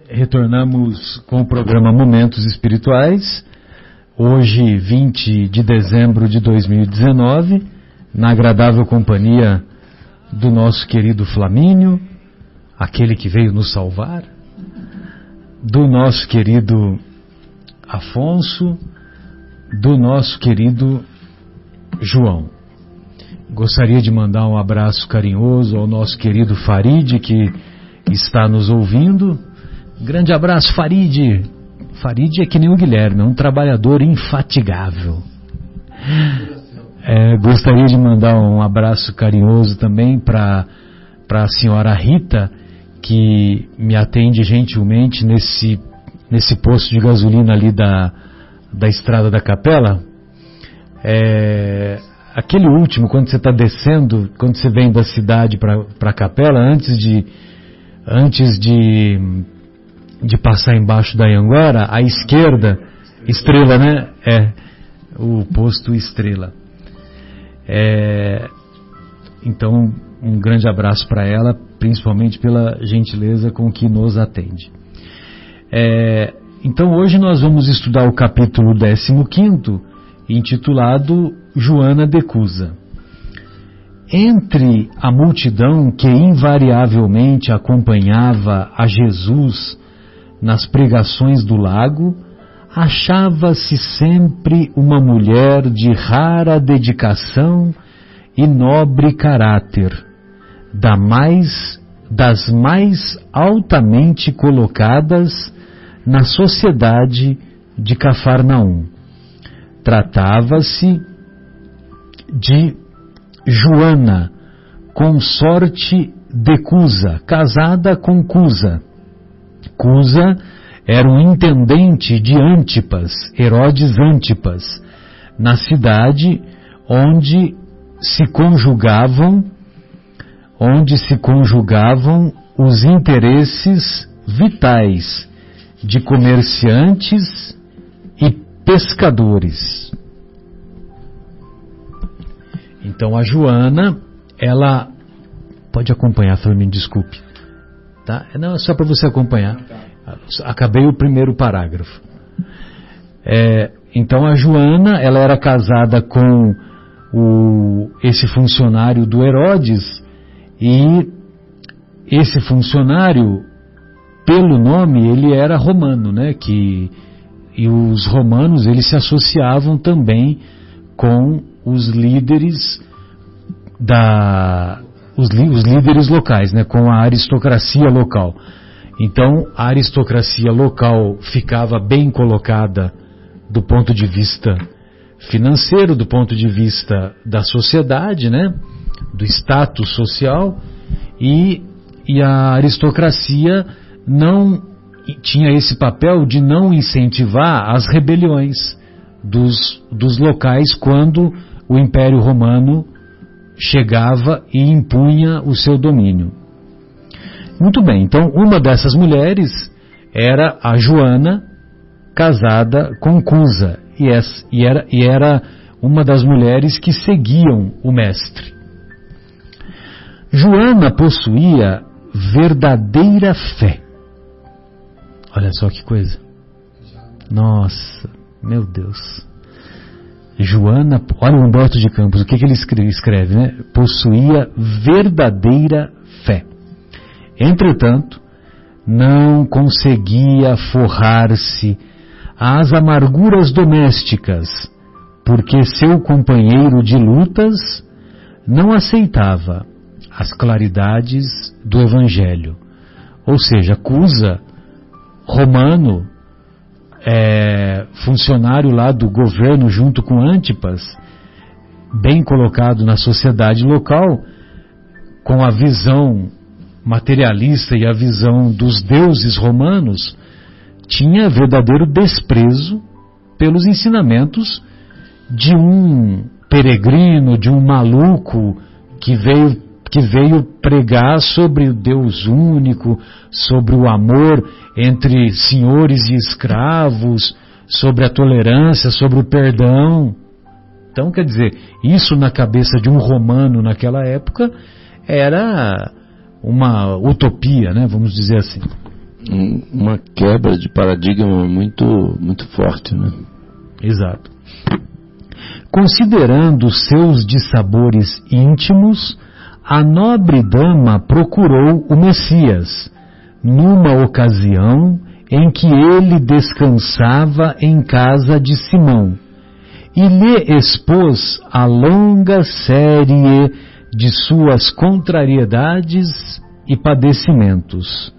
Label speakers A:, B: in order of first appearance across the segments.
A: Retornamos com o programa Momentos Espirituais, hoje 20 de dezembro de 2019, na agradável companhia do nosso querido Flamínio, aquele que veio nos salvar, do nosso querido Afonso, do nosso querido João. Gostaria de mandar um abraço carinhoso ao nosso querido Farid, que está nos ouvindo. Grande abraço, Farid. Farid é que nem o Guilherme, é um trabalhador infatigável. Gostaria de mandar um abraço carinhoso também para a senhora Rita, que me atende gentilmente nesse posto de gasolina ali da Estrada da Capela. Aquele último, quando você está descendo, quando você vem da cidade para a Capela, antes de passar embaixo da Anhanguera, à esquerda, Estrela, né? O posto Estrela. Então, um grande abraço para ela, principalmente pela gentileza com que nos atende. Então, hoje nós vamos estudar o capítulo 15º, intitulado Joana de Cusa. Entre a multidão que invariavelmente acompanhava a Jesus nas pregações do lago, achava-se sempre uma mulher de rara dedicação e nobre caráter, das mais altamente colocadas na sociedade de Cafarnaum. Tratava-se de Joana, consorte de Cusa, casada com Cusa. Cusa era um intendente de Ântipas, Herodes Ântipas, na cidade onde se conjugavam os interesses vitais de comerciantes e pescadores. Então a Joana, ela pode acompanhar, Flamínio, desculpe, tá? Não, é só para você acompanhar. Acabei o primeiro parágrafo. Então a Joana, ela era casada com esse funcionário do Herodes, e esse funcionário, pelo nome, ele era romano, né? E os romanos, eles se associavam também com os líderes os líderes locais, né? Com a aristocracia local. Então a aristocracia local ficava bem colocada do ponto de vista financeiro, do ponto de vista da sociedade, né? Do status social, e a aristocracia não tinha esse papel de não incentivar as rebeliões dos locais quando o Império Romano chegava e impunha o seu domínio. Muito bem, então uma dessas mulheres era a Joana, casada com Cusa, e era uma das mulheres que seguiam o mestre. Joana possuía verdadeira fé. Olha só que coisa. Nossa, meu Deus. Joana, olha o Humberto de Campos, o que ele escreve, né? Possuía verdadeira fé. Entretanto, não conseguia forrar-se às amarguras domésticas, porque seu companheiro de lutas não aceitava as claridades do Evangelho. Ou seja, Cusa, romano, funcionário lá do governo junto com Ântipas, bem colocado na sociedade local, com a visão materialista e a visão dos deuses romanos, tinha verdadeiro desprezo pelos ensinamentos de um peregrino, de um maluco que veio pregar sobre o Deus único, sobre o amor entre senhores e escravos, sobre a tolerância, sobre o perdão. Então, quer dizer, isso na cabeça de um romano naquela época era uma utopia, né? Vamos dizer assim.
B: uma quebra de paradigma muito, muito forte, né?
A: Exato. Considerando seus dissabores íntimos, a nobre dama procurou o Messias, numa ocasião em que ele descansava em casa de Simão, e lhe expôs a longa série de suas contrariedades e padecimentos.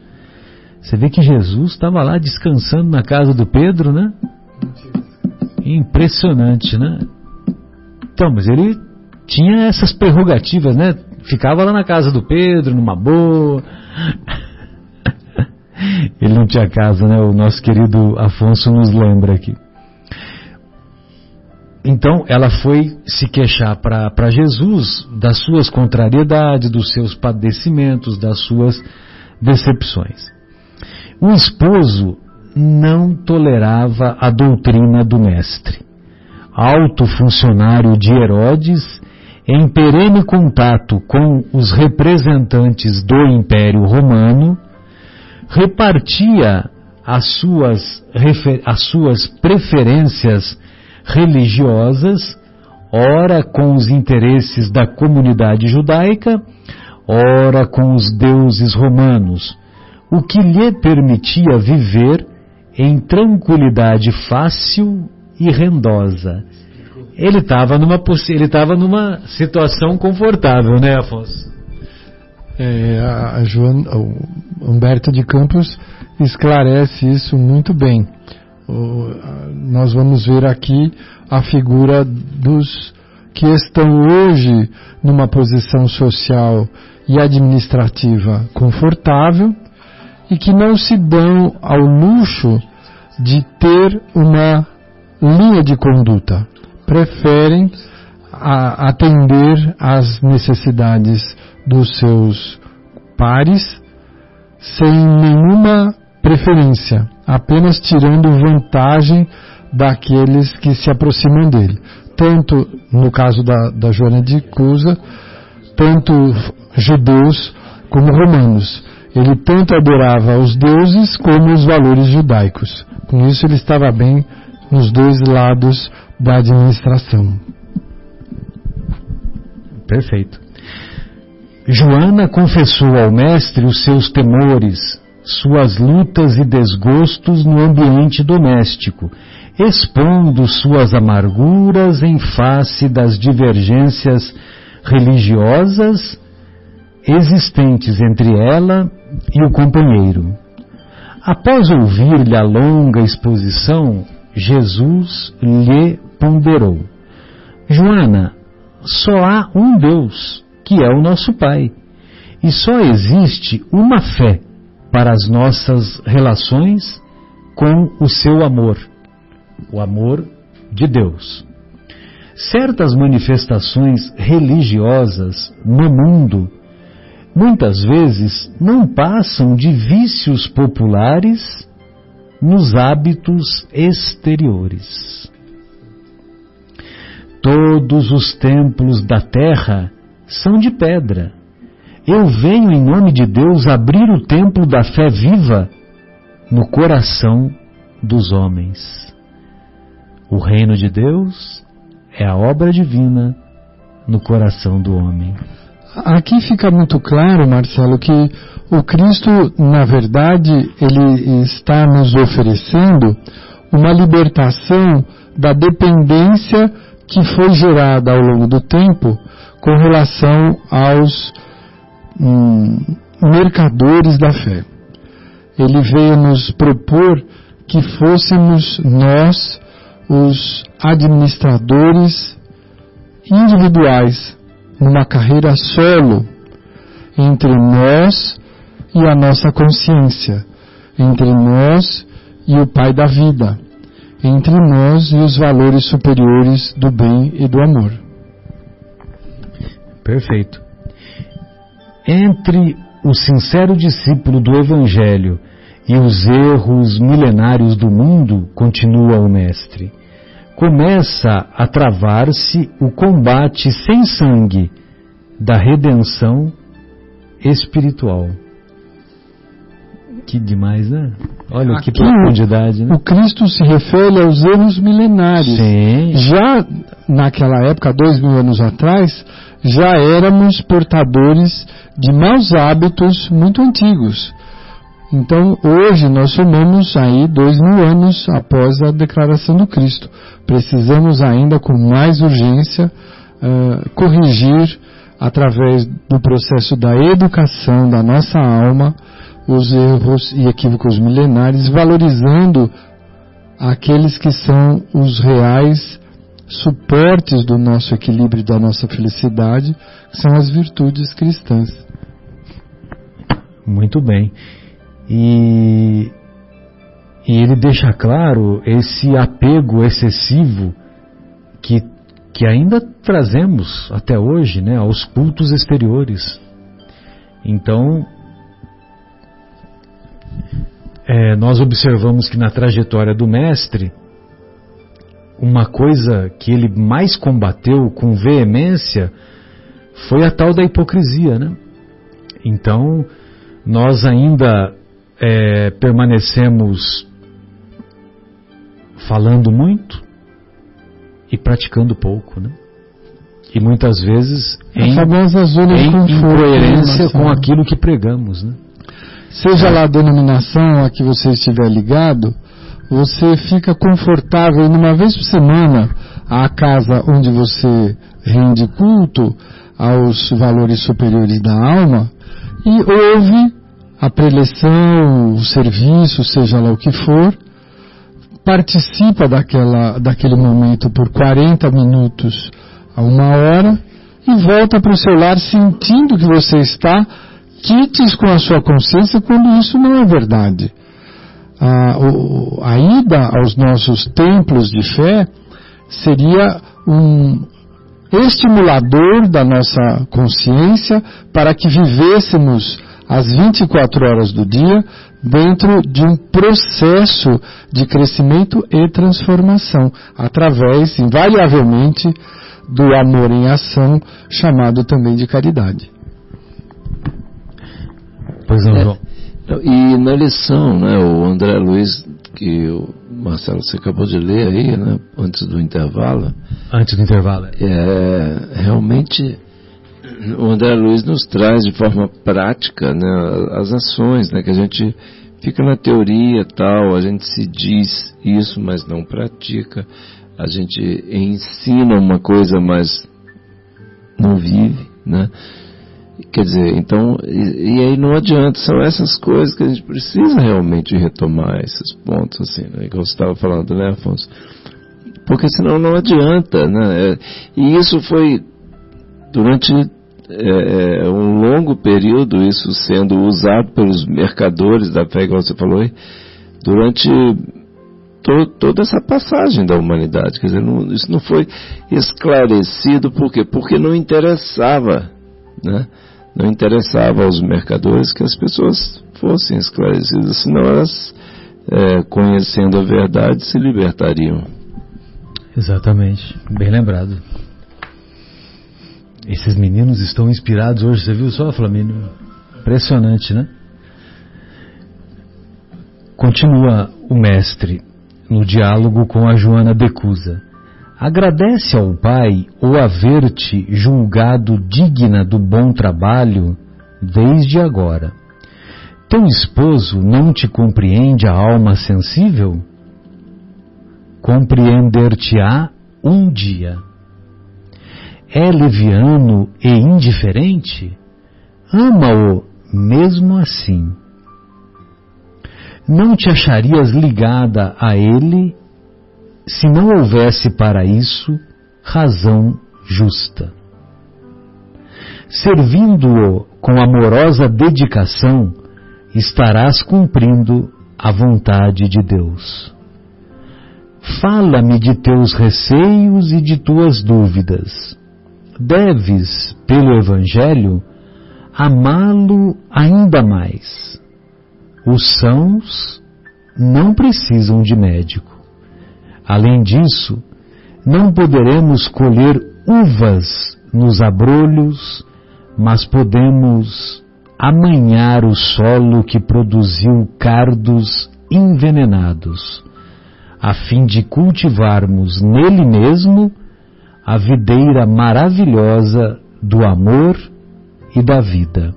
A: Você vê que Jesus estava lá descansando na casa do Pedro, né? Impressionante, né? Então, mas ele tinha essas prerrogativas, né? Ficava lá na casa do Pedro, numa boa. Ele não tinha casa, né? O nosso querido Afonso nos lembra aqui. Então, ela foi se queixar para Jesus das suas contrariedades, dos seus padecimentos, das suas decepções. O esposo não tolerava a doutrina do mestre. Alto funcionário de Herodes, em perene contato com os representantes do Império Romano, repartia as suas preferências religiosas, ora com os interesses da comunidade judaica, ora com os deuses romanos, o que lhe permitia viver em tranquilidade fácil e rendosa. Ele estava numa situação confortável, né, Afonso?
C: O Humberto de Campos esclarece isso muito bem. Nós vamos ver aqui a figura dos que estão hoje numa posição social e administrativa confortável e que não se dão ao luxo de ter uma linha de conduta. Preferem atender às necessidades dos seus pares sem nenhuma preferência, apenas tirando vantagem daqueles que se aproximam dele. Tanto no caso da Joana de Cusa, tanto judeus como romanos. Ele tanto adorava os deuses como os valores judaicos. Com isso ele estava bem nos dois lados da administração.
A: Perfeito. Joana confessou ao mestre os seus temores, suas lutas e desgostos no ambiente doméstico, expondo suas amarguras em face das divergências religiosas existentes entre ela e o companheiro. Após ouvir-lhe a longa exposição, Jesus lhe ponderou: Joana, só há um Deus, que é o nosso Pai, e só existe uma fé para as nossas relações com o seu amor, o amor de Deus. Certas manifestações religiosas no mundo muitas vezes não passam de vícios populares nos hábitos exteriores. Todos os templos da terra são de pedra. Eu venho em nome de Deus abrir o templo da fé viva no coração dos homens. O reino de Deus é a obra divina no coração do homem.
C: Aqui fica muito claro, Marcelo, que o Cristo, na verdade, ele está nos oferecendo uma libertação da dependência que foi gerada ao longo do tempo com relação aos mercadores da fé. Ele veio nos propor que fôssemos nós os administradores individuais numa carreira solo entre nós e a nossa consciência, entre nós e o Pai da vida, entre nós e os valores superiores do bem e do amor.
A: Perfeito. Entre o sincero discípulo do Evangelho e os erros milenários do mundo, continua o Mestre, começa a travar-se o combate sem sangue da redenção espiritual. que demais, né? Olha
C: Aqui,
A: que profundidade, né?
C: O Cristo se refere aos anos milenares.
A: Sim.
C: Já naquela época, 2000 anos atrás, já éramos portadores de maus hábitos muito antigos. Então, hoje nós somamos aí 2000 anos após a declaração do Cristo. Precisamos ainda com mais urgência corrigir, através do processo da educação da nossa alma, os erros e equívocos milenares, valorizando aqueles que são os reais suportes do nosso equilíbrio e da nossa felicidade, que são as virtudes cristãs.
A: Muito bem. E ele deixa claro esse apego excessivo que ainda trazemos até hoje, né, aos cultos exteriores. Então, nós observamos que na trajetória do Mestre, uma coisa que ele mais combateu com veemência foi a tal da hipocrisia, né? Então, nós ainda permanecemos falando muito e praticando pouco, né? E muitas vezes em incoerência com aquilo que pregamos, né?
C: Seja lá a denominação a que você estiver ligado, você fica confortável numa vez por semana à casa onde você rende culto aos valores superiores da alma e ouve a preleção, o serviço, seja lá o que for, participa daquele momento por 40 minutos a 1 hora e volta para o seu lar sentindo que você está quites com a sua consciência, quando isso não é verdade. A ida aos nossos templos de fé seria um estimulador da nossa consciência para que vivêssemos as 24 horas do dia dentro de um processo de crescimento e transformação, através, invariavelmente, do amor em ação, chamado também de caridade.
A: Pois não, João.
B: E na lição, né, o André Luiz, que o Marcelo, você acabou de ler aí, né, antes do intervalo.
A: Antes do intervalo.
B: Realmente, o André Luiz nos traz de forma prática, né, as ações, né, que a gente fica na teoria tal, a gente se diz isso, mas não pratica. A gente ensina uma coisa, mas não vive, né? Quer dizer, então, e aí não adianta, são essas coisas que a gente precisa realmente retomar, esses pontos, assim, né, igual você estava falando, né, Afonso? Porque senão não adianta, né? E isso foi durante um longo período, isso sendo usado pelos mercadores da fé, igual você falou aí, durante toda essa passagem da humanidade. Quer dizer, isso não foi esclarecido, por quê? Porque não interessava, né? Não interessava aos mercadores que as pessoas fossem esclarecidas, senão elas, conhecendo a verdade, se libertariam.
A: Exatamente, bem lembrado. Esses meninos estão inspirados hoje, você viu só, Flamínio? Impressionante, né? Continua o mestre no diálogo com a Joana de Cusa. Agradece ao Pai o haver-te julgado digna do bom trabalho desde agora. Teu esposo não te compreende a alma sensível? Compreender-te-á um dia. É leviano e indiferente? Ama-o mesmo assim. Não te acharias ligada a ele se não houvesse para isso razão justa. Servindo-o com amorosa dedicação, estarás cumprindo a vontade de Deus. Fala-me de teus receios e de tuas dúvidas. Deves, pelo Evangelho, amá-lo ainda mais. Os sãos não precisam de médico. Além disso, não poderemos colher uvas nos abrolhos, mas podemos amanhar o solo que produziu cardos envenenados, a fim de cultivarmos nele mesmo a videira maravilhosa do amor e da vida.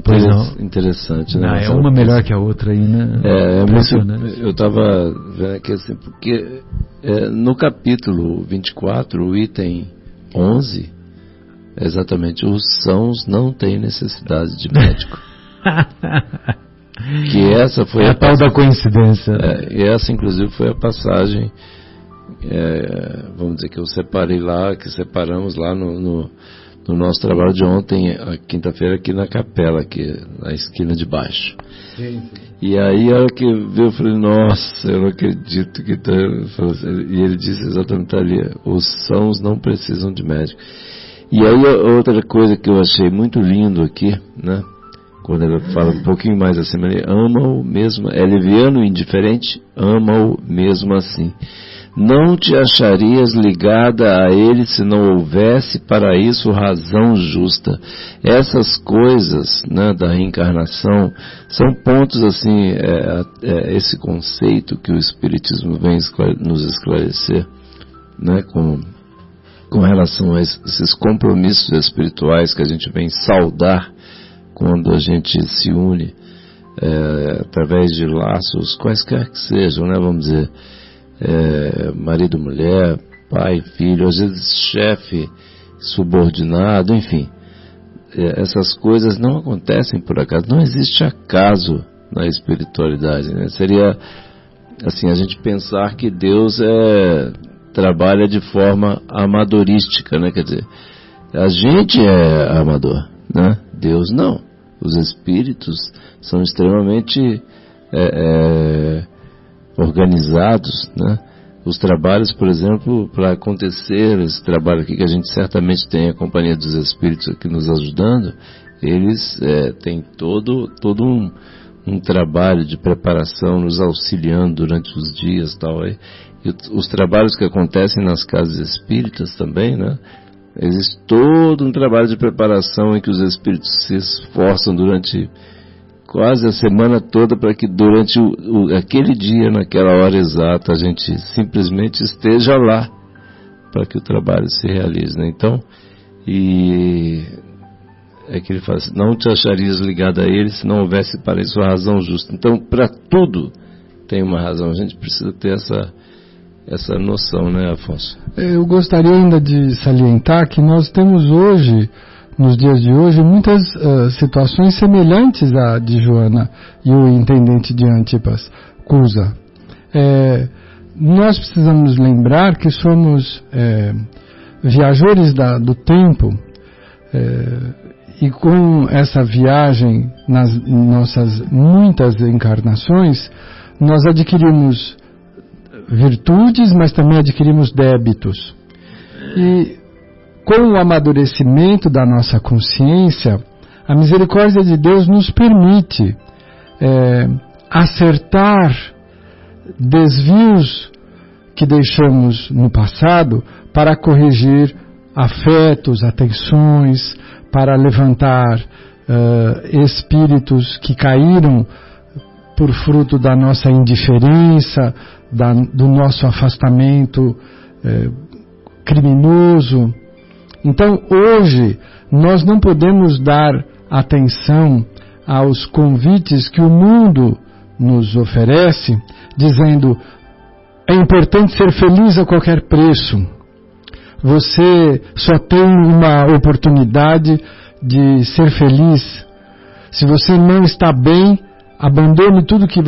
A: Pois não.
B: Interessante, né?
A: Não, é uma melhor que a outra aí, né?
B: É impressionante. Eu estava vendo aqui assim, porque no capítulo 24, o item 11, exatamente, os sãos não têm necessidade de médico. Que essa foi
A: a tal da coincidência.
B: E essa, inclusive, foi a passagem, vamos dizer, que eu separei lá, que separamos lá no nosso trabalho de ontem, a quinta-feira, aqui na capela, aqui na esquina de baixo. Sim. E aí, a hora que veio, eu falei, nossa, eu não acredito que tá... E ele disse exatamente ali, os sãos não precisam de médico. E aí, outra coisa que eu achei muito lindo aqui, né? Quando ele fala um pouquinho mais acima, ele ama-o mesmo, é leviano e indiferente, ama-o mesmo assim. Não te acharias ligada a ele se não houvesse para isso razão justa. Essas coisas, né, da reencarnação são pontos assim, esse conceito que o Espiritismo vem nos esclarecer, né, com relação a esses compromissos espirituais que a gente vem saudar quando a gente se une através de laços quaisquer que sejam, né, vamos dizer, marido, mulher, pai, filho, às vezes chefe, subordinado, enfim, essas coisas não acontecem por acaso, não existe acaso na espiritualidade, né? Seria assim, a gente pensar que Deus trabalha de forma amadorística, né? Quer dizer, a gente é amador, né? Deus não. Os espíritos são extremamente organizados, né? Os trabalhos, por exemplo, para acontecer esse trabalho aqui, que a gente certamente tem a companhia dos espíritos aqui nos ajudando, eles têm todo um trabalho de preparação, nos auxiliando durante os dias e tal. E os trabalhos que acontecem nas casas espíritas também, né? Existe todo um trabalho de preparação em que os espíritos se esforçam durante quase a semana toda para que durante aquele dia, naquela hora exata, a gente simplesmente esteja lá para que o trabalho se realize, né? Então, e é que ele fala assim, não te acharias ligado a ele se não houvesse para isso a razão justa. Então, para tudo tem uma razão. A gente precisa ter essa noção, né, Afonso?
C: Eu gostaria ainda de salientar que nós temos hoje, nos dias de hoje, muitas situações semelhantes à de Joana e o intendente de Antipas, Cusa. Nós precisamos lembrar que somos viajores do tempo, e com essa viagem nas nossas muitas encarnações, nós adquirimos virtudes, mas também adquirimos débitos. E com o amadurecimento da nossa consciência, a misericórdia de Deus nos permite acertar desvios que deixamos no passado para corrigir afetos, atenções, para levantar espíritos que caíram por fruto da nossa indiferença, do nosso afastamento criminoso. Então, hoje, nós não podemos dar atenção aos convites que o mundo nos oferece, dizendo, é importante ser feliz a qualquer preço. Você só tem uma oportunidade de ser feliz. Se você não está bem, abandone tudo que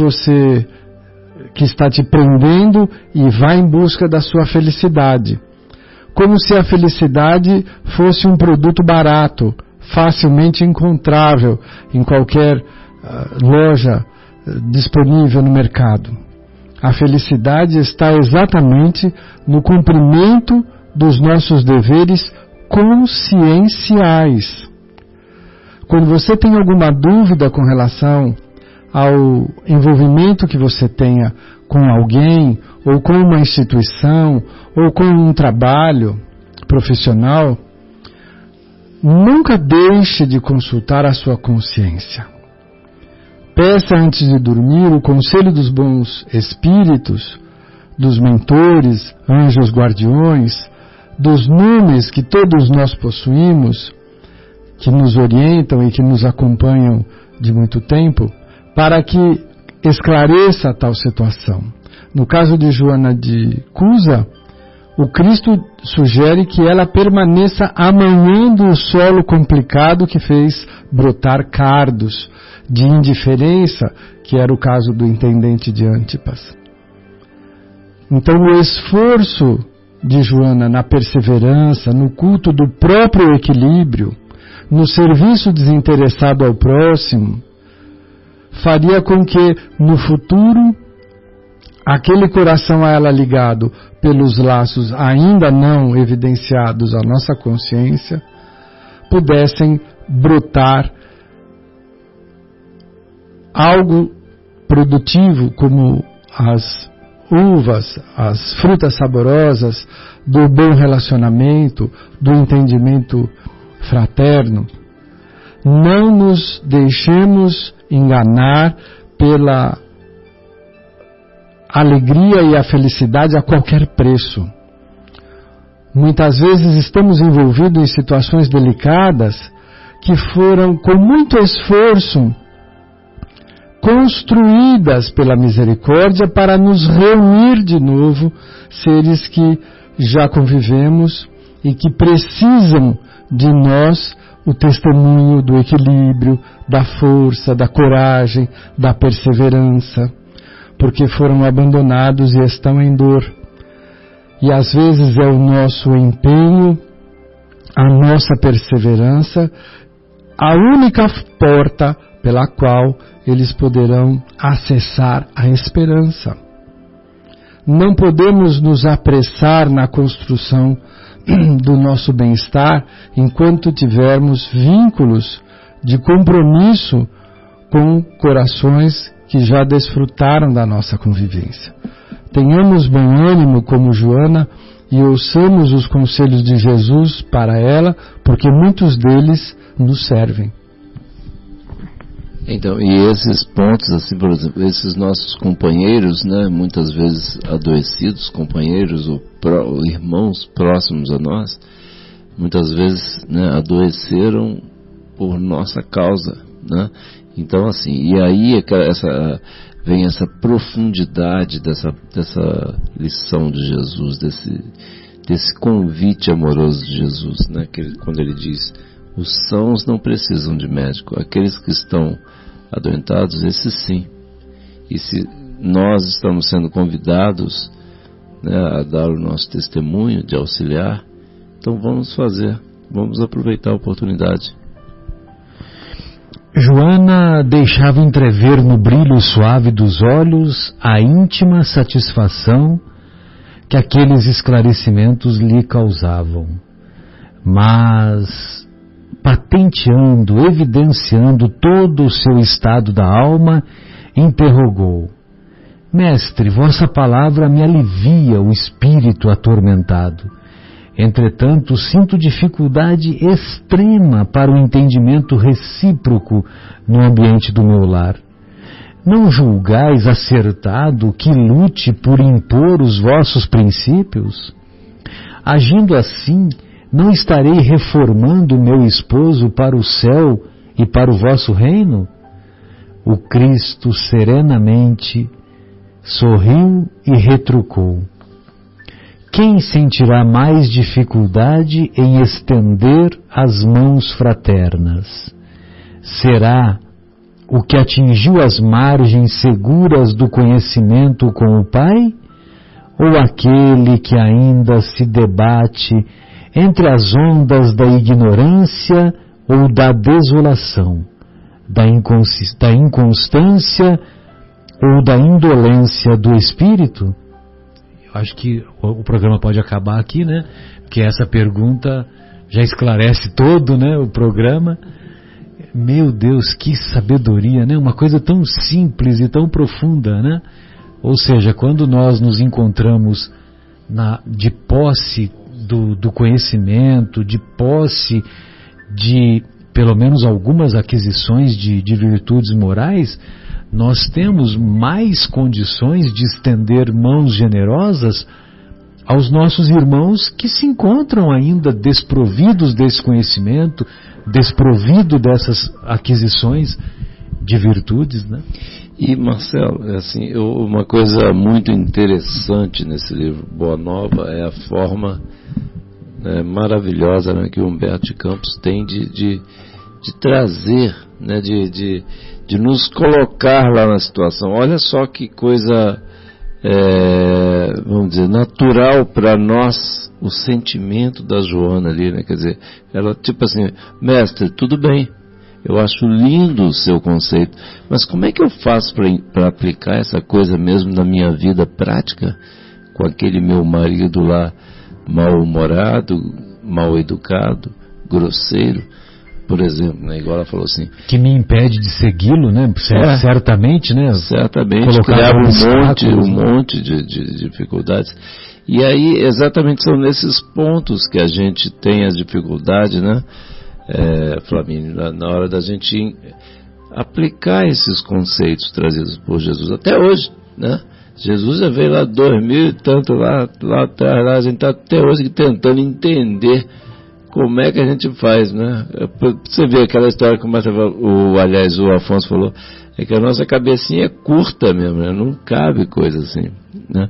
C: está te prendendo e vá em busca da sua felicidade. Como se a felicidade fosse um produto barato, facilmente encontrável em qualquer loja disponível no mercado. A felicidade está exatamente no cumprimento dos nossos deveres conscienciais. Quando você tem alguma dúvida com relação ao envolvimento que você tenha com alguém, ou com uma instituição, ou com um trabalho profissional, nunca deixe de consultar a sua consciência. Peça antes de dormir o conselho dos bons espíritos, dos mentores, anjos guardiões, dos numes que todos nós possuímos, que nos orientam e que nos acompanham de muito tempo, para que esclareça tal situação. No caso de Joana de Cusa, o Cristo sugere que ela permaneça amanhando o solo complicado que fez brotar cardos de indiferença, que era o caso do intendente de Antipas. Então o esforço de Joana na perseverança, no culto do próprio equilíbrio, no serviço desinteressado ao próximo, faria com que no futuro aquele coração a ela ligado pelos laços ainda não evidenciados à nossa consciência pudessem brotar algo produtivo como as uvas, as frutas saborosas do bom relacionamento, do entendimento fraterno. Não nos deixemos enganar pela alegria e a felicidade a qualquer preço. Muitas vezes estamos envolvidos em situações delicadas que foram com muito esforço construídas pela misericórdia para nos reunir de novo, seres que já convivemos e que precisam de nós o testemunho do equilíbrio, da força, da coragem, da perseverança, porque foram abandonados e estão em dor. E às vezes é o nosso empenho, a nossa perseverança, a única porta pela qual eles poderão acessar a esperança. Não podemos nos apressar na construção do nosso bem-estar enquanto tivermos vínculos de compromisso com corações que já desfrutaram da nossa convivência. Tenhamos bom ânimo como Joana e ouçamos os conselhos de Jesus para ela, porque muitos deles nos servem.
B: Então, e esses pontos, assim, por exemplo, esses nossos companheiros, né, muitas vezes adoecidos, companheiros ou irmãos próximos a nós, muitas vezes, né, adoeceram por nossa causa, né? Então, assim, e aí vem essa profundidade dessa lição de Jesus, desse convite amoroso de Jesus, né? Quando ele diz: os sãos não precisam de médico, aqueles que estão adoentados, esses sim. E se nós estamos sendo convidados, né, a dar o nosso testemunho, de auxiliar, então vamos aproveitar a oportunidade.
A: Joana deixava entrever no brilho suave dos olhos a íntima satisfação que aqueles esclarecimentos lhe causavam. Mas, patenteando, evidenciando todo o seu estado da alma, interrogou: Mestre, vossa palavra me alivia o espírito atormentado. Entretanto, sinto dificuldade extrema para o entendimento recíproco no ambiente do meu lar. Não julgais acertado que lute por impor os vossos princípios? Agindo assim, não estarei reformando meu esposo para o céu e para o vosso reino? O Cristo serenamente sorriu e retrucou: quem sentirá mais dificuldade em estender as mãos fraternas? Será o que atingiu as margens seguras do conhecimento com o Pai? Ou aquele que ainda se debate entre as ondas da ignorância ou da desolação, da inconstância ou da indolência do espírito? Eu acho que o programa pode acabar aqui, né? Porque essa pergunta já esclarece todo, né, o programa. Meu Deus, que sabedoria, né? Uma coisa tão simples e tão profunda, né? Ou seja, quando nós nos encontramos de posse do conhecimento, de posse de pelo menos algumas aquisições de virtudes morais, nós temos mais condições de estender mãos generosas aos nossos irmãos que se encontram ainda desprovidos desse conhecimento, desprovido dessas aquisições de virtudes, né?
B: E Marcelo, assim, uma coisa muito interessante nesse livro Boa Nova é a forma maravilhosa, né, que o Humberto de Campos tem de trazer, né, de nos colocar lá na situação. Olha só que coisa, vamos dizer, natural para nós, o sentimento da Joana ali, né? Quer dizer, ela tipo assim, mestre, tudo bem, eu acho lindo o seu conceito, mas como é que eu faço para aplicar essa coisa mesmo na minha vida prática, com aquele meu marido lá mal-humorado, mal-educado, grosseiro, por exemplo, né? Igual ela falou assim,
A: que me impede de segui-lo, né? Certamente, né?
B: Certamente, criava um monte de dificuldades. E aí, exatamente, são nesses pontos que a gente tem as dificuldades, né, Flamínio, na hora da gente aplicar esses conceitos trazidos por Jesus. Até hoje, né? Jesus já veio lá 2000 e tanto lá atrás, lá, a gente está até hoje tentando entender como é que a gente faz, né? Você vê aquela história que aliás, o Afonso falou, é que a nossa cabecinha é curta mesmo, né? Não cabe coisa assim, né?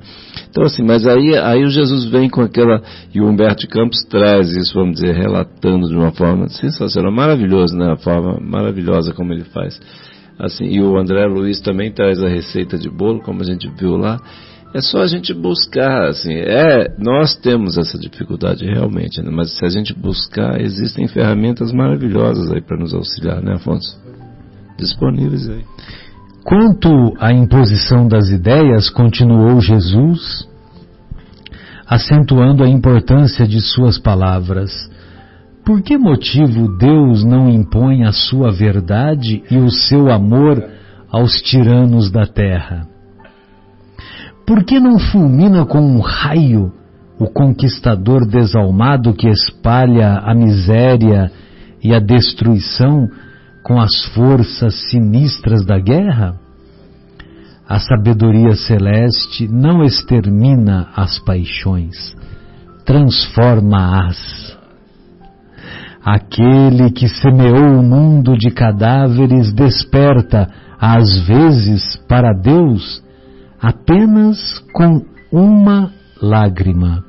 B: Então assim, mas aí o Jesus vem com aquela, e o Humberto de Campos traz isso, vamos dizer, relatando de uma forma sensacional, maravilhosa, né? A forma maravilhosa como ele faz. Assim, e o André Luiz também traz a receita de bolo, como a gente viu lá. É só a gente buscar, assim, nós temos essa dificuldade realmente, né? Mas se a gente buscar, existem ferramentas maravilhosas aí para nos auxiliar, né, Afonso? Disponíveis aí.
A: Quanto à imposição das ideias, continuou Jesus, acentuando a importância de suas palavras. Por que motivo Deus não impõe a sua verdade e o seu amor aos tiranos da terra? Por que não fulmina com um raio o conquistador desalmado que espalha a miséria e a destruição com as forças sinistras da guerra? A sabedoria celeste não extermina as paixões, transforma-as. Aquele que semeou o mundo de cadáveres desperta, às vezes, para Deus, apenas com uma lágrima.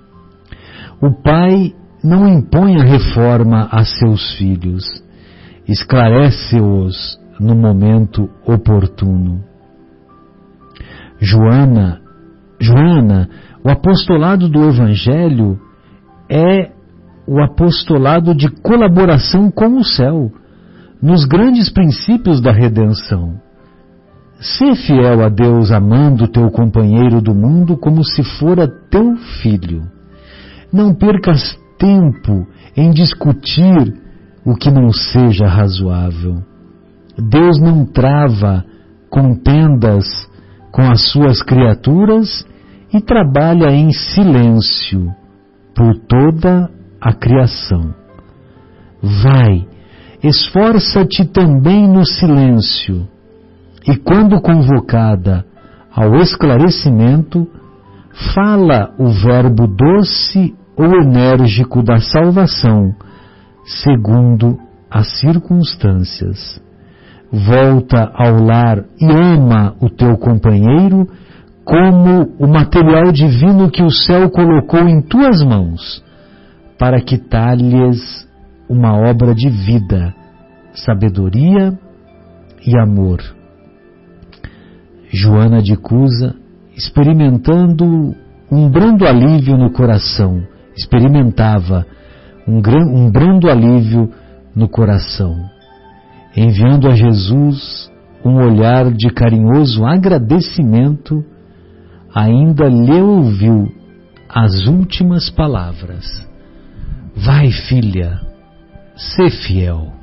A: O Pai não impõe a reforma a seus filhos, esclarece-os no momento oportuno. Joana, o apostolado do Evangelho é o apostolado de colaboração com o céu, nos grandes princípios da redenção. Sê fiel a Deus amando teu companheiro do mundo como se fora teu filho. Não percas tempo em discutir o que não seja razoável. Deus não trava contendas com as suas criaturas e trabalha em silêncio por toda a criação. Vai, esforça-te também no silêncio, e quando convocada ao esclarecimento, fala o verbo doce ou enérgico da salvação, segundo as circunstâncias. Volta ao lar e ama o teu companheiro como o material divino que o céu colocou em tuas mãos, para que talhes uma obra de vida, sabedoria e amor. Joana de Cusa, experimentando um brando alívio no coração, experimentava um brando alívio no coração, enviando a Jesus um olhar de carinhoso agradecimento, ainda lhe ouviu as últimas palavras: vai, filha, sê fiel.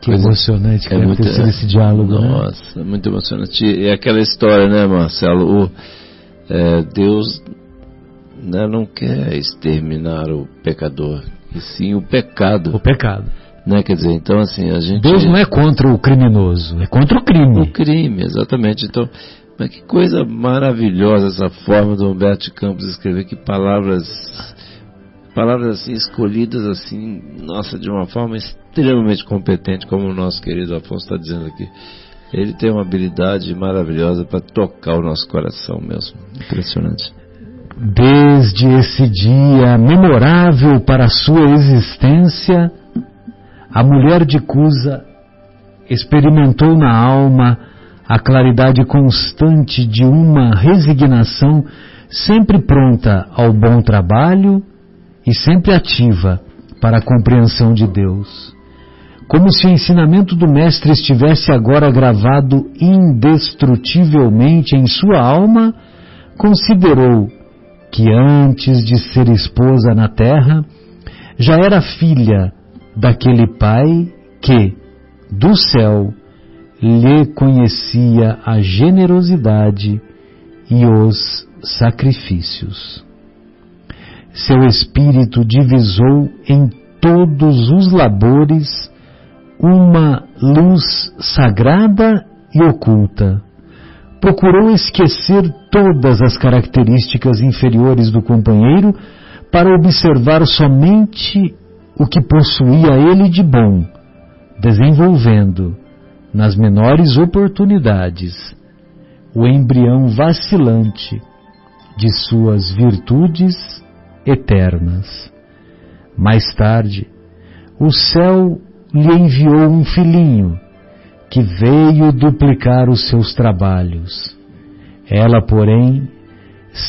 A: Que emocionante que deve ter sido esse diálogo.
B: Nossa, né? Muito emocionante. E aquela história, né, Marcelo? Deus, né, não quer exterminar o pecador. e sim o pecado.
A: O pecado.
B: Né? Quer dizer, então assim, a gente...
A: Deus não é contra o criminoso, é contra o crime.
B: O crime, exatamente. Então, mas que coisa maravilhosa essa forma do Humberto de Campos escrever, que palavras assim, escolhidas assim, nossa, de uma forma extremamente competente, como o nosso querido Afonso está dizendo aqui. Ele tem uma habilidade maravilhosa para tocar o nosso coração mesmo. Impressionante.
A: Desde esse dia memorável para a sua existência, a mulher de Cusa experimentou na alma a claridade constante de uma resignação sempre pronta ao bom trabalho e sempre ativa para a compreensão de Deus. Como se o ensinamento do Mestre estivesse agora gravado indestrutivelmente em sua alma, considerou que antes de ser esposa na terra, já era filha daquele Pai que, do céu, lhe conhecia a generosidade e os sacrifícios. Seu espírito divisou em todos os labores uma luz sagrada e oculta. Procurou esquecer todas as características inferiores do companheiro para observar somente o que possuía ele de bom, desenvolvendo, nas menores oportunidades, o embrião vacilante de suas virtudes eternas. Mais tarde, o céu lhe enviou um filhinho que veio duplicar os seus trabalhos. Ela, porém,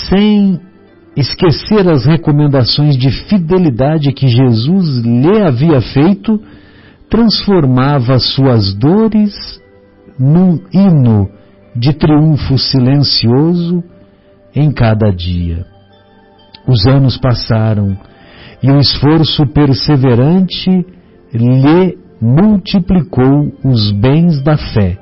A: sem esquecer as recomendações de fidelidade que Jesus lhe havia feito, transformava suas dores num hino de triunfo silencioso em cada dia. Os anos passaram e o esforço perseverante lhe multiplicou os bens da fé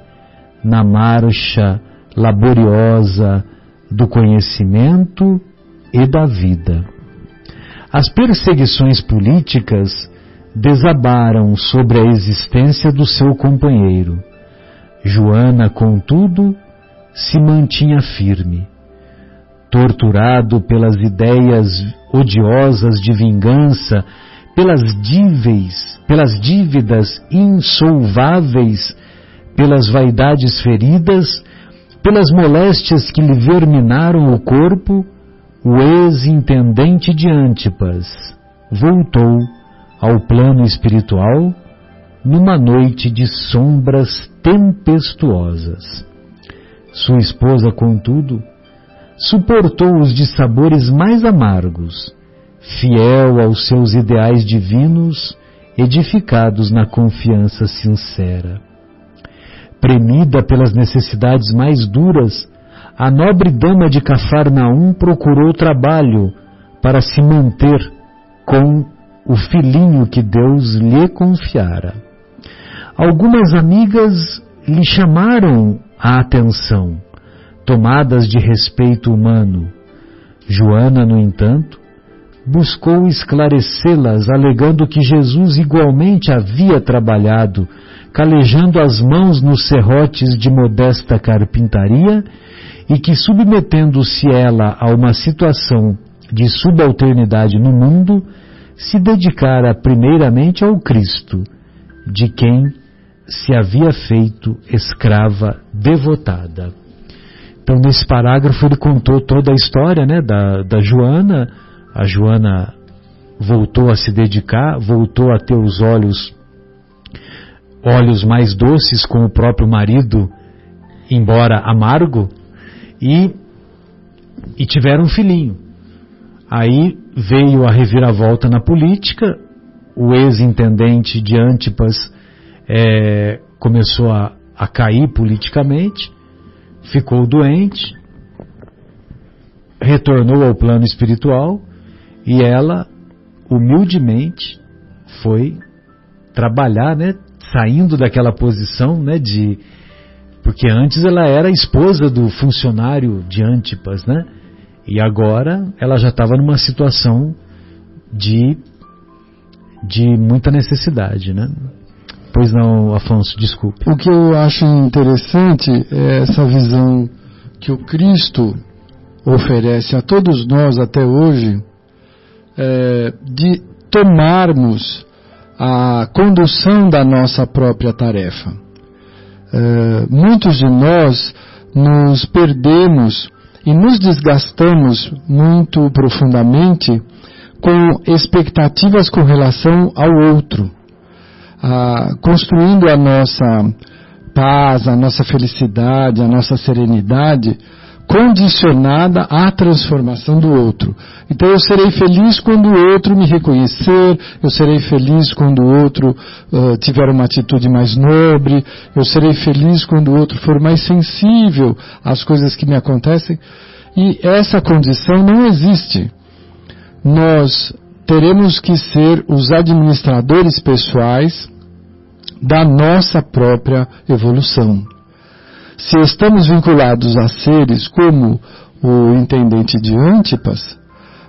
A: na marcha laboriosa do conhecimento e da vida. As perseguições políticas desabaram sobre a existência do seu companheiro. Joana, contudo, se mantinha firme. Torturado pelas ideias odiosas de vingança, pelas dívidas insolváveis, pelas vaidades feridas, pelas moléstias que lhe verminaram o corpo, o ex-intendente de Antipas voltou ao plano espiritual numa noite de sombras tempestuosas. Sua esposa, contudo, suportou os dissabores mais amargos, fiel aos seus ideais divinos, edificados na confiança sincera. Premida pelas necessidades mais duras, a nobre dama de Cafarnaum procurou trabalho para se manter com o filhinho que Deus lhe confiara. Algumas amigas lhe chamaram a atenção, tomadas de respeito humano. Joana, no entanto, buscou esclarecê-las, alegando que Jesus igualmente havia trabalhado, calejando as mãos nos serrotes de modesta carpintaria, e que, submetendo-se ela a uma situação de subalternidade no mundo, se dedicara primeiramente ao Cristo, de quem se havia feito escrava devotada. Então, nesse parágrafo, ele contou toda a história, né, da Joana. A Joana voltou a se dedicar, voltou a ter os olhos mais doces com o próprio marido, embora amargo, e tiveram um filhinho. Aí veio a reviravolta na política, o ex-intendente de Antipas começou a cair politicamente, ficou doente, retornou ao plano espiritual, e ela, humildemente, foi trabalhar, né, saindo daquela posição, né, porque antes ela era esposa do funcionário de Antipas, né, e agora ela já estava numa situação de de muita necessidade, né? Pois não, Afonso, desculpe.
C: O que eu acho interessante é essa visão que o Cristo oferece a todos nós até hoje, de tomarmos a condução da nossa própria tarefa. Muitos de nós nos perdemos e nos desgastamos muito profundamente com expectativas com relação ao outro, construindo a nossa paz, a nossa felicidade, a nossa serenidade condicionada à transformação do outro. Então eu serei feliz quando o outro me reconhecer, eu serei feliz quando o outro tiver uma atitude mais nobre, eu serei feliz quando o outro for mais sensível às coisas que me acontecem. E essa condição não existe. Nós teremos que ser os administradores pessoais da nossa própria evolução. Se estamos vinculados a seres como o intendente de Antipas,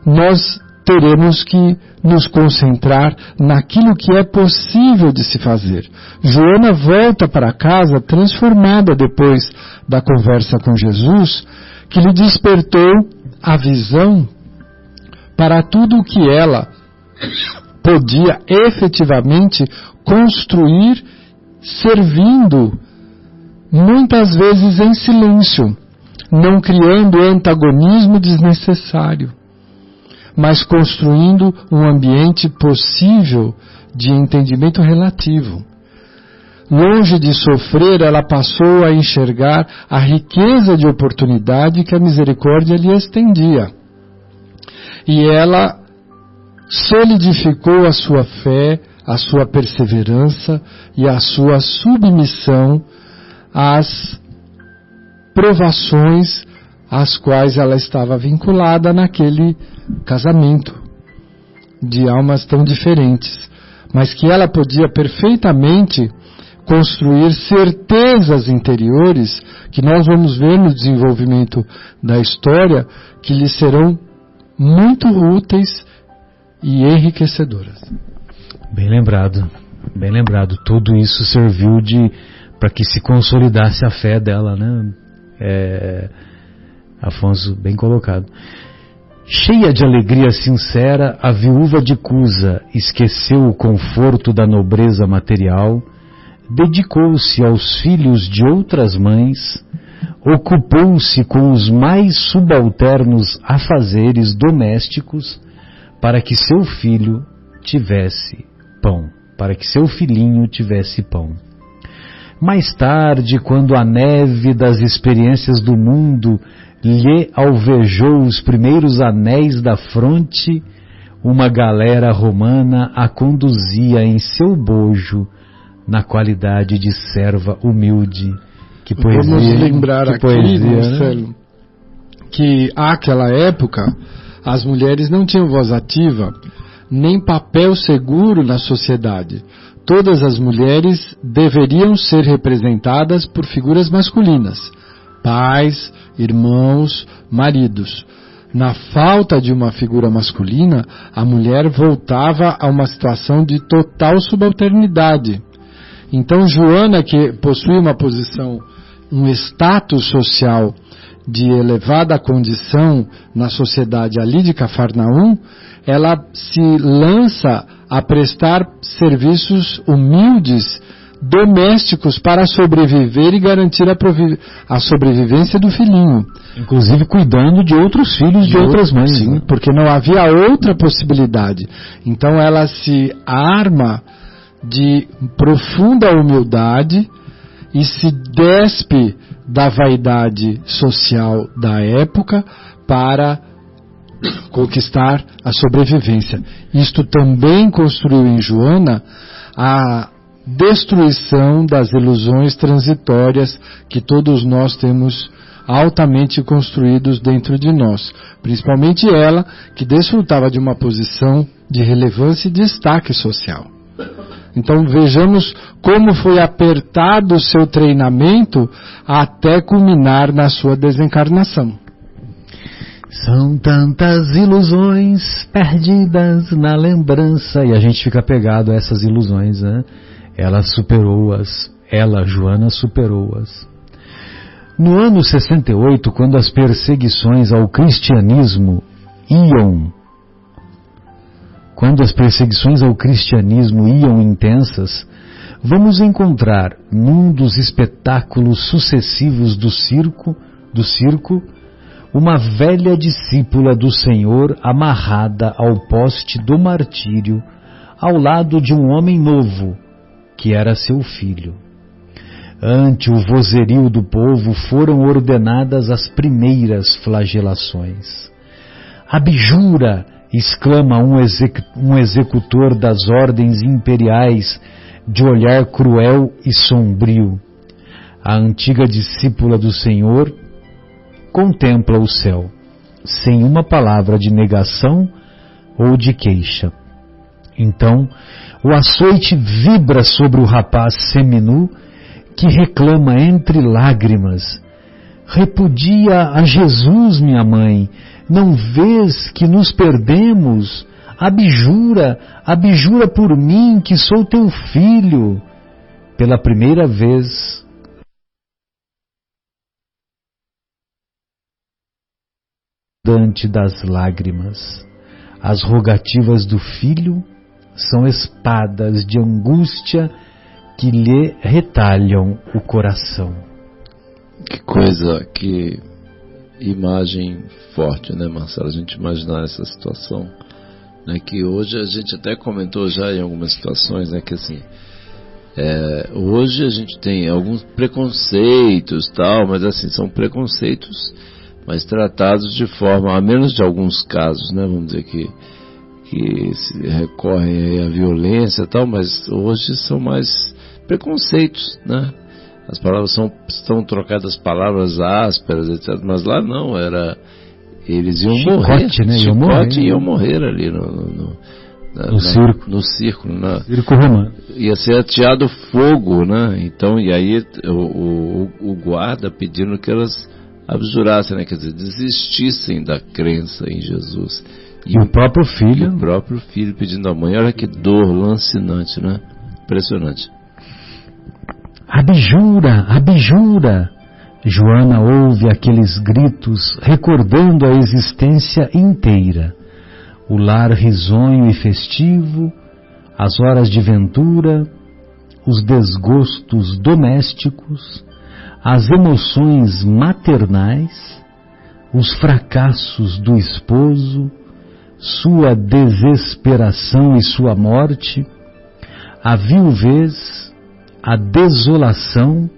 C: nós teremos que nos concentrar naquilo que é possível de se fazer. Joana volta para casa transformada depois da conversa com Jesus, que lhe despertou a visão para tudo o que ela podia efetivamente construir, servindo muitas vezes em silêncio, não criando antagonismo desnecessário, mas construindo um ambiente possível de entendimento relativo. Longe de sofrer, ela passou a enxergar a riqueza de oportunidade que a misericórdia lhe estendia. E ela solidificou a sua fé, a sua perseverança e a sua submissão às provações às quais ela estava vinculada naquele casamento de almas tão diferentes, mas que ela podia perfeitamente construir certezas interiores que nós vamos ver no desenvolvimento da história, que lhe serão muito úteis e enriquecedoras.
A: Bem lembrado, bem lembrado. Tudo isso serviu para que se consolidasse a fé dela, né? Afonso, bem colocado. Cheia de alegria sincera, a viúva de Cusa esqueceu o conforto da nobreza material, dedicou-se aos filhos de outras mães, ocupou-se com os mais subalternos afazeres domésticos para que seu filho tivesse pão, para que seu filhinho tivesse pão. Mais tarde, quando a neve das experiências do mundo lhe alvejou os primeiros anéis da fronte, uma galera romana a conduzia em seu bojo na qualidade de serva humilde. Que poesia!
C: Vamos lembrar aqui,
A: poesia,
C: Marcelo, né? Que àquela época as mulheres não tinham voz ativa nem papel seguro na sociedade. Todas as mulheres deveriam ser representadas por figuras masculinas, pais, irmãos, maridos. Na falta de uma figura masculina, a mulher voltava a uma situação de total subalternidade. Então Joana, que possui uma posição, um status social de elevada condição na sociedade ali de Cafarnaum, ela se lança a prestar serviços humildes, domésticos, para sobreviver e garantir a sobrevivência do filhinho.
A: Inclusive cuidando de outros filhos de outras mães.
C: Sim, porque não havia outra possibilidade. Então ela se arma de profunda humildade e se despe da vaidade social da época para conquistar a sobrevivência. Isto também construiu em Joana a destruição das ilusões transitórias que todos nós temos altamente construídos dentro de nós. Principalmente ela, que desfrutava de uma posição de relevância e destaque social. Então vejamos como foi apertado o seu treinamento até culminar na sua desencarnação.
A: São tantas ilusões perdidas na lembrança, e a gente fica apegado a essas ilusões, né? Ela superou-as, Joana, superou-as. No ano 68, quando as perseguições ao cristianismo iam intensas, vamos encontrar num dos espetáculos sucessivos do circo, uma velha discípula do Senhor amarrada ao poste do martírio, ao lado de um homem novo, que era seu filho. Ante o vozerio do povo foram ordenadas as primeiras flagelações. Abjura! Exclama um executor das ordens imperiais, de olhar cruel e sombrio. A antiga discípula do Senhor contempla o céu, sem uma palavra de negação ou de queixa. Então, o açoite vibra sobre o rapaz seminu, que reclama entre lágrimas: repudia a Jesus, minha mãe, não vês que nos perdemos? Abjura por mim, que sou teu filho. Pela primeira vez, diante das lágrimas, as rogativas do filho são espadas de angústia que lhe retalham o coração.
B: Que coisa, que imagem forte, né, Marcelo? A gente imaginar essa situação, né, que hoje a gente até comentou já em algumas situações, né, que assim, hoje a gente tem alguns preconceitos, tal, mas assim, são preconceitos, mas tratados de forma, a menos de alguns casos, né, vamos dizer que se recorrem à violência e tal, mas hoje são mais preconceitos, né? As palavras estão trocadas, palavras ásperas, etc. Mas lá não, eles iam morrer, né? Iam morrer ali no circo. No circo
A: romano.
B: Ia ser ateado fogo, né? Então, e aí o guarda pedindo que elas abjurassem, né? Quer dizer, desistissem da crença em Jesus.
A: E o próprio filho.
B: O próprio filho pedindo à mãe. Olha que dor lancinante, né? Impressionante.
A: Abjura! Joana ouve aqueles gritos, recordando a existência inteira. O lar risonho e festivo, as horas de ventura, os desgostos domésticos, as emoções maternais, os fracassos do esposo, sua desesperação e sua morte, a viuvez, a desolação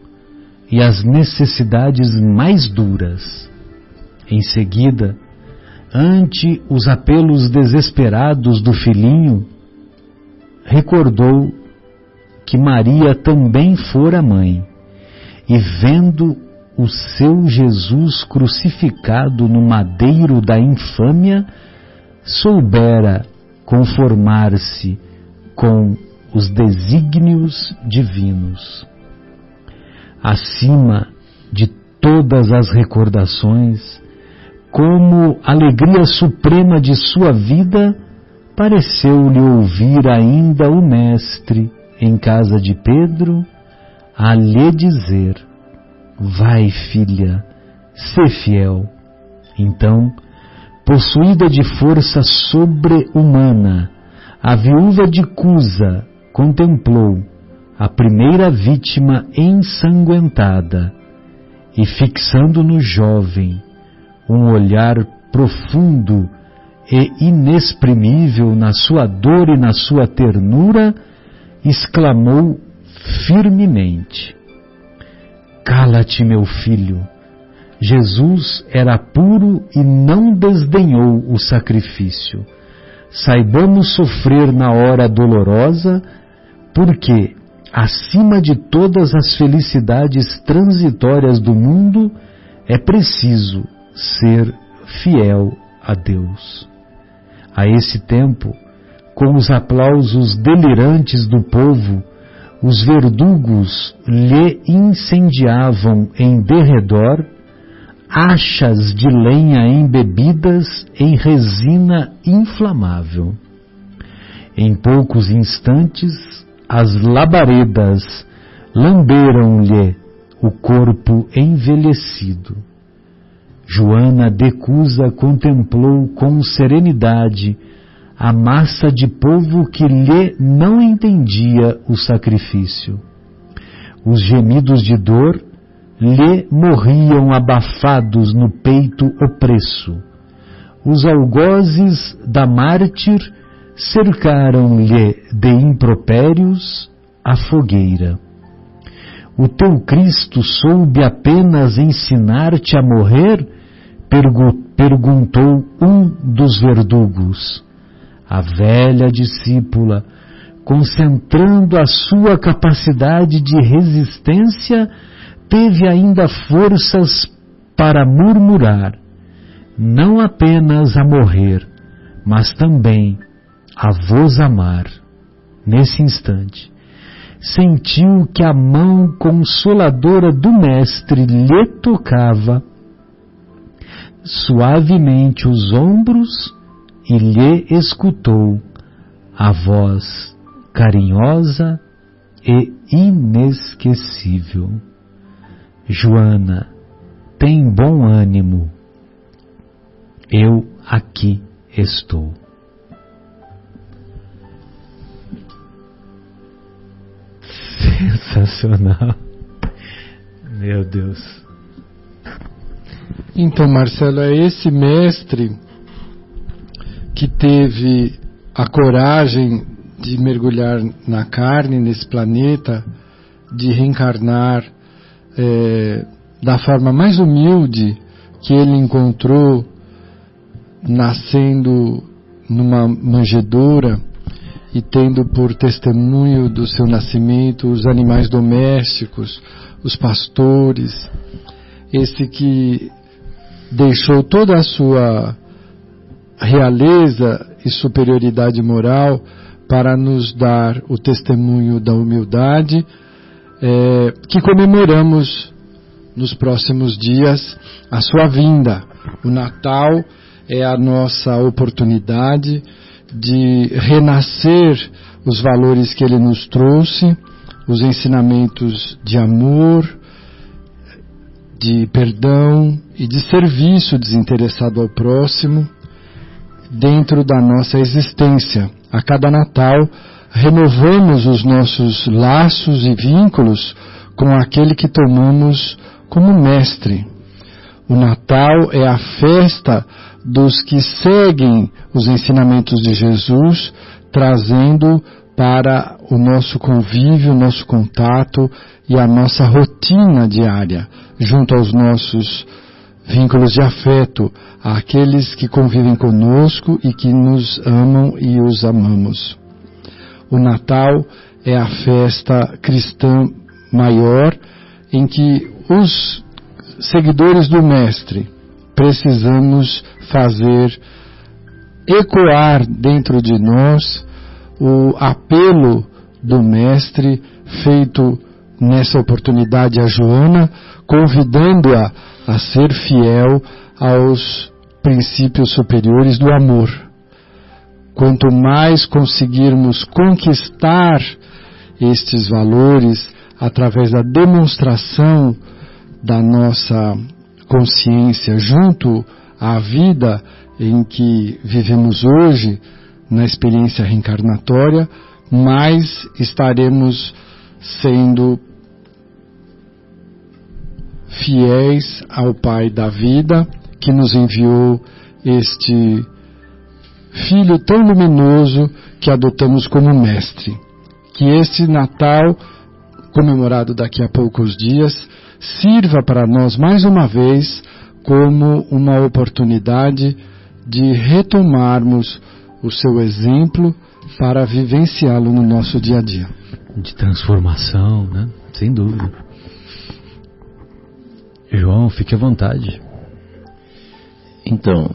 A: e as necessidades mais duras. Em seguida, ante os apelos desesperados do filhinho, recordou que Maria também fora mãe, e vendo o seu Jesus crucificado no madeiro da infâmia, soubera conformar-se com os desígnios divinos. Acima de todas as recordações, como alegria suprema de sua vida, pareceu-lhe ouvir ainda o Mestre, em casa de Pedro, a lhe dizer: vai, filha, sê fiel. Então, possuída de força sobre-humana, a viúva de Cusa contemplou a primeira vítima ensanguentada e, fixando no jovem um olhar profundo e inexprimível na sua dor e na sua ternura, exclamou firmemente: cala-te, meu filho. Jesus era puro e não desdenhou o sacrifício. Saibamos sofrer na hora dolorosa, porque, acima de todas as felicidades transitórias do mundo, é preciso ser fiel a Deus. A esse tempo, com os aplausos delirantes do povo, os verdugos lhe incendiavam em derredor achas de lenha embebidas em resina inflamável. Em poucos instantes, as labaredas lamberam-lhe o corpo envelhecido. Joana de Cusa contemplou com serenidade a massa de povo que lhe não entendia o sacrifício. Os gemidos de dor lhe morriam abafados no peito opresso. Os algozes da mártir cercaram-lhe de impropérios a fogueira. O teu Cristo soube apenas ensinar-te a morrer? Perguntou um dos verdugos. A velha discípula, concentrando a sua capacidade de resistência, teve ainda forças para murmurar, não apenas a morrer, mas também a vos amar. Nesse instante, sentiu que a mão consoladora do Mestre lhe tocava suavemente os ombros e lhe escutou a voz carinhosa e inesquecível. Joana, tem bom ânimo. Eu aqui estou. Sensacional. Meu Deus.
C: Então, Marcelo, é esse mestre que teve a coragem de mergulhar na carne, nesse planeta, de reencarnar da forma mais humilde que ele encontrou, nascendo numa manjedoura e tendo por testemunho do seu nascimento os animais domésticos, os pastores, esse que deixou toda a sua realeza e superioridade moral para nos dar o testemunho da humildade, que comemoramos nos próximos dias a sua vinda. O Natal é a nossa oportunidade de renascer os valores que ele nos trouxe, os ensinamentos de amor, de perdão e de serviço desinteressado ao próximo dentro da nossa existência. A cada Natal renovamos os nossos laços e vínculos com aquele que tomamos como mestre. O Natal é a festa dos que seguem os ensinamentos de Jesus, trazendo para o nosso convívio, o nosso contato e a nossa rotina diária, junto aos nossos vínculos de afeto, àqueles que convivem conosco e que nos amam e os amamos. O Natal é a festa cristã maior em que os seguidores do Mestre precisamos fazer ecoar dentro de nós o apelo do Mestre feito nessa oportunidade a Joana, convidando-a a ser fiel aos princípios superiores do amor. Quanto mais conseguirmos conquistar estes valores através da demonstração da nossa consciência junto à vida em que vivemos hoje, na experiência reencarnatória, mais estaremos sendo fiéis ao Pai da vida, que nos enviou este Filho tão luminoso que adotamos como mestre. Que este Natal, comemorado daqui a poucos dias, sirva para nós mais uma vez como uma oportunidade de retomarmos o seu exemplo para vivenciá-lo no nosso dia a dia.
A: De transformação, né? Sem dúvida. João, fique à vontade.
B: Então,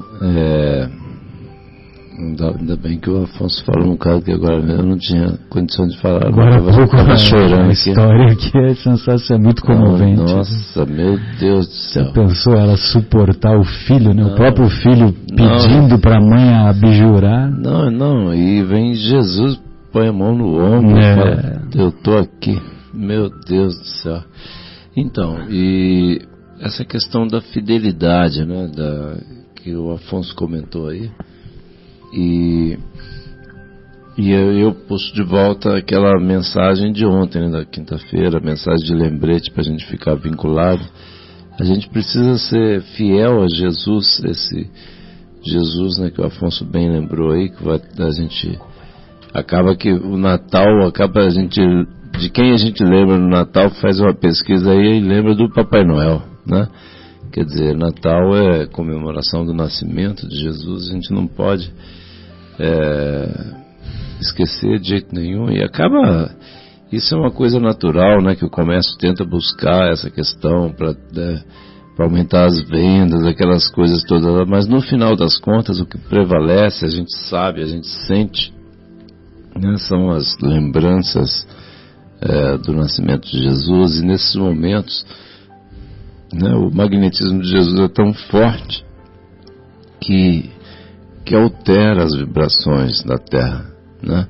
B: Ainda bem que o Afonso falou um caso que agora eu não tinha condição de falar.
A: Agora há pouco
B: eu chorando.
A: A história aqui é sensacional, muito comovente.
B: Nossa, meu Deus do céu.
A: Você pensou ela suportar o filho, né? O próprio filho pedindo para a mãe abjurar?
B: Não, e vem Jesus, põe a mão no ombro e fala, eu tô aqui. Meu Deus do céu. Então, e essa questão da fidelidade, né, que o Afonso comentou aí, e eu puxo de volta aquela mensagem de ontem, né, da quinta-feira, mensagem de lembrete para a gente ficar vinculado. A gente precisa ser fiel a Jesus, esse Jesus, né, que o Afonso bem lembrou aí, que a gente acaba que o Natal a gente, de quem a gente lembra no Natal, faz uma pesquisa aí e lembra do Papai Noel, né? Quer dizer, Natal é comemoração do nascimento de Jesus, a gente não pode esquecer de jeito nenhum, e acaba, isso é uma coisa natural, né, que o comércio tenta buscar essa questão para aumentar as vendas, aquelas coisas todas, mas no final das contas o que prevalece, a gente sabe, a gente sente, né, são as lembranças do nascimento de Jesus, e nesses momentos, né, o magnetismo de Jesus é tão forte que altera as vibrações da Terra, né?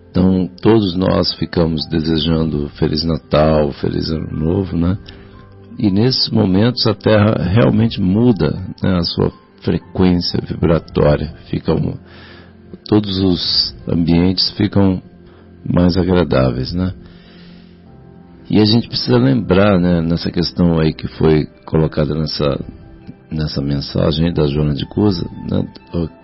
B: Então todos nós ficamos desejando Feliz Natal, Feliz Ano Novo, né? E nesses momentos a Terra realmente muda, né, a sua frequência vibratória, todos os ambientes ficam mais agradáveis, né? E a gente precisa lembrar, né, nessa questão aí que foi colocada nessa mensagem aí da Joana de Cusa, né,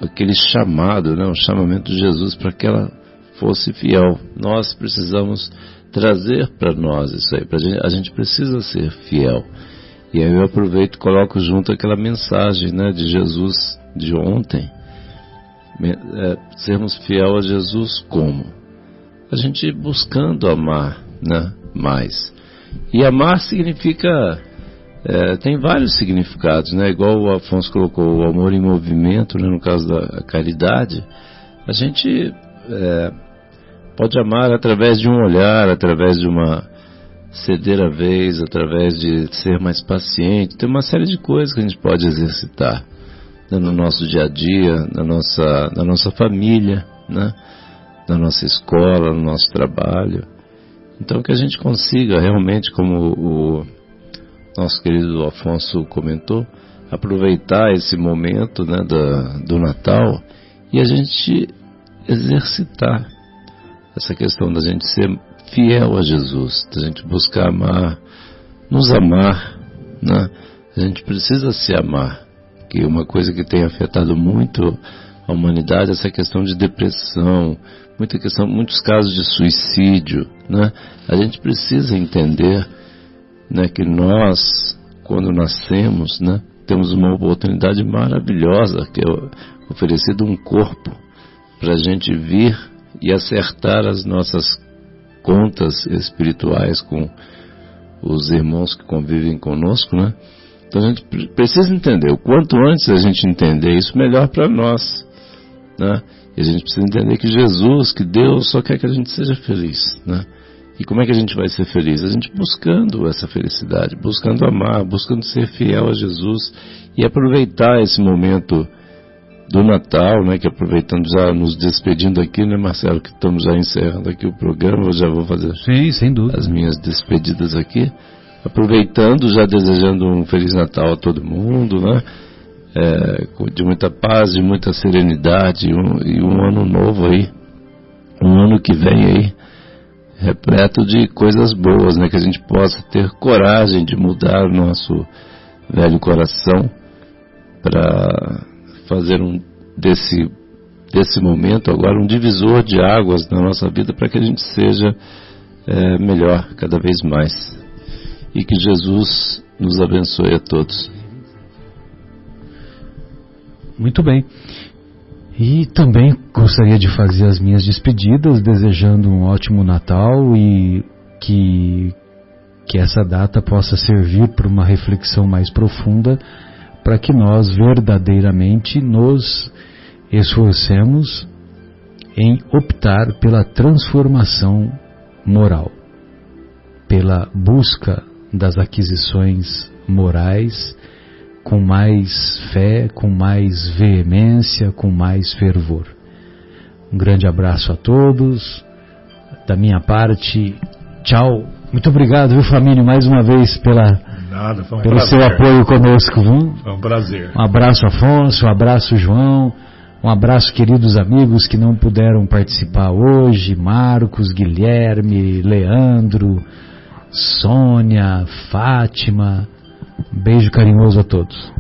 B: aquele chamado, né, o chamamento de Jesus para que ela fosse fiel. Nós precisamos trazer para nós isso aí, a gente precisa ser fiel. E aí eu aproveito e coloco junto aquela mensagem, né, de Jesus de ontem, sermos fiel a Jesus como? A gente buscando amar, né, mais. E amar significa, tem vários significados, né? Igual o Afonso colocou, o amor em movimento, né? No caso da caridade, a gente pode amar através de um olhar, através de uma ceder a vez, através de ser mais paciente. Tem uma série de coisas que a gente pode exercitar, né, no nosso dia a dia, na nossa família, né, na nossa escola, no nosso trabalho. Então que a gente consiga realmente, como o nosso querido Afonso comentou, aproveitar esse momento, né, do Natal, e a gente exercitar essa questão da gente ser fiel a Jesus, da gente buscar amar, nos amar, né? A gente precisa se amar, que uma coisa que tem afetado muito a humanidade é essa questão de depressão, muitos casos de suicídio, né? A gente precisa entender, né, que nós, quando nascemos, né, temos uma oportunidade maravilhosa, que é oferecido um corpo para a gente vir e acertar as nossas contas espirituais com os irmãos que convivem conosco, né? Então a gente precisa entender, o quanto antes a gente entender isso, melhor para nós, né? E a gente precisa entender que Jesus, que Deus só quer que a gente seja feliz, né? E como é que a gente vai ser feliz? A gente buscando essa felicidade, buscando amar, buscando ser fiel a Jesus e aproveitar esse momento do Natal, né? Que aproveitando, já nos despedindo aqui, né, Marcelo, que estamos já encerrando aqui o programa, eu já vou fazer
A: sem dúvida as
B: minhas despedidas aqui, aproveitando, já desejando um Feliz Natal a todo mundo, né? De muita paz, de muita serenidade, e um ano novo aí, um ano que vem aí, repleto de coisas boas, né? Que a gente possa ter coragem de mudar o nosso velho coração para fazer desse momento agora um divisor de águas na nossa vida, para que a gente seja melhor cada vez mais, e que Jesus nos abençoe a todos.
A: Muito bem. E também gostaria de fazer as minhas despedidas, desejando um ótimo Natal, e que essa data possa servir para uma reflexão mais profunda, para que nós verdadeiramente nos esforcemos em optar pela transformação moral, pela busca das aquisições morais com mais fé, com mais veemência, com mais fervor. Um grande abraço a todos. Da minha parte, tchau. Muito obrigado, viu, Flamínio, mais uma vez pelo seu apoio conosco. Viu?
D: Foi um prazer.
A: Um abraço, Afonso, um abraço, João, um abraço, queridos amigos que não puderam participar hoje, Marcos, Guilherme, Leandro, Sônia, Fátima. Um beijo carinhoso a todos.